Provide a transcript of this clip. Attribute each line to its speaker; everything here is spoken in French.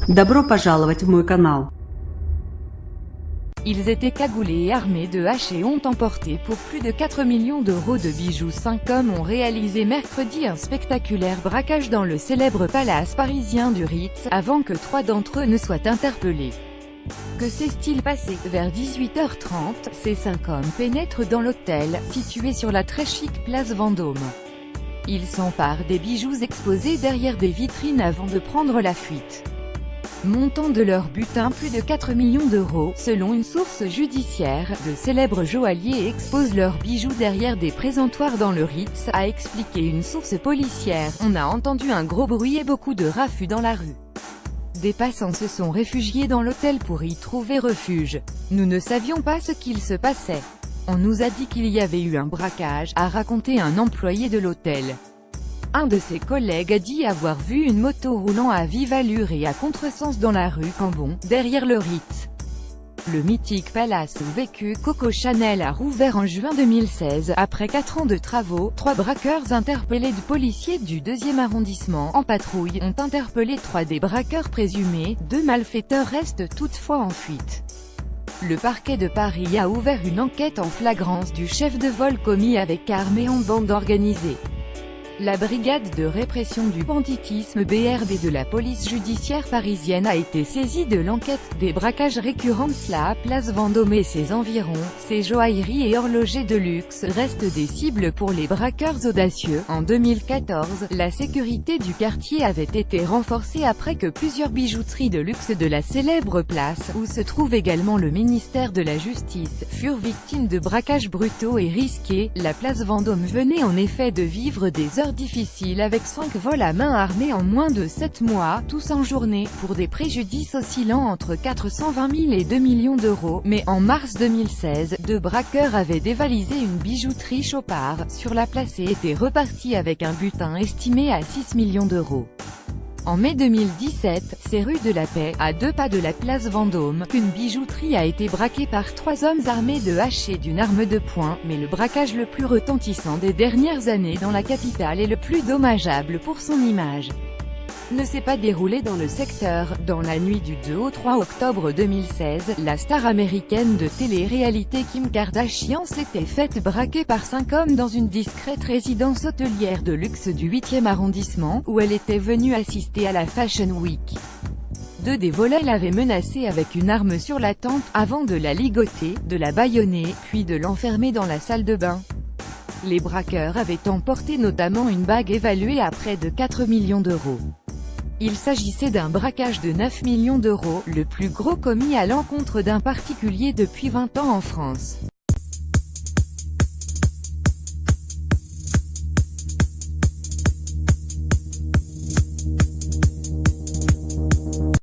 Speaker 1: Добро пожаловать в мой канал.
Speaker 2: Ils étaient cagoulés et armés de haches et ont emporté pour plus de 4 millions d'euros de bijoux. 5 hommes ont réalisé mercredi un spectaculaire braquage dans le célèbre palace parisien du Ritz, avant que 3 d'entre eux ne soient interpellés. Que s'est-il passé? Vers 18h30, ces 5 hommes pénètrent dans l'hôtel, situé sur la très chic place Vendôme. Ils s'emparent des bijoux exposés derrière des vitrines avant de prendre la fuite. Montant de leur butin plus de 4 millions d'euros, selon une source judiciaire, de célèbres joailliers exposent leurs bijoux derrière des présentoirs dans le Ritz, a expliqué une source policière. On a entendu un gros bruit et beaucoup de raffus dans la rue. Des passants se sont réfugiés dans l'hôtel pour y trouver refuge. Nous ne savions pas ce qu'il se passait. On nous a dit qu'il y avait eu un braquage, a raconté un employé de l'hôtel. Un de ses collègues a dit avoir vu une moto roulant à vive allure et à contresens dans la rue Cambon, derrière le Ritz. Le mythique palace où vécut Coco Chanel a rouvert en juin 2016. Après 4 ans de travaux, 3 braqueurs interpellés de policiers du 2e arrondissement, en patrouille, ont interpellé 3 des braqueurs présumés. 2 malfaiteurs restent toutefois en fuite. Le parquet de Paris a ouvert une enquête en flagrance du chef de vol commis avec armes et en bande organisée. La brigade de répression du banditisme BRD de la police judiciaire parisienne a été saisie de l'enquête des braquages récurrents. La place Vendôme et ses environs, ses joailleries et horlogers de luxe restent des cibles pour les braqueurs audacieux. En 2014, la sécurité du quartier avait été renforcée après que plusieurs bijouteries de luxe de la célèbre place, où se trouve également le ministère de la Justice, furent victimes de braquages brutaux et risqués. La place Vendôme venait en effet de vivre des heures difficiles avec 5 vols à main armée en moins de 7 mois, tous en journée, pour des préjudices oscillant entre 420 000 et 2 millions d'euros. Mais en mars 2016, 2 braqueurs avaient dévalisé une bijouterie Chopard, sur la place et étaient repartis avec un butin estimé à 6 millions d'euros. En mai 2017, c'est rue de la Paix, à 2 pas de la place Vendôme, qu'une bijouterie a été braquée par 3 hommes armés de haches et d'une arme de poing, mais le braquage le plus retentissant des dernières années dans la capitale et le plus dommageable pour son image ne s'est pas déroulé dans le secteur. Dans la nuit du 2 au 3 octobre 2016, la star américaine de télé-réalité Kim Kardashian s'était faite braquer par 5 hommes dans une discrète résidence hôtelière de luxe du 8e arrondissement, où elle était venue assister à la Fashion Week. 2 des volets l'avaient menacée avec une arme sur la tempe, avant de la ligoter, de la bâillonner, puis de l'enfermer dans la salle de bain. Les braqueurs avaient emporté notamment une bague évaluée à près de 4 millions d'euros. Il s'agissait d'un braquage de 9 millions d'euros, le plus gros commis à l'encontre d'un particulier depuis 20 ans en France.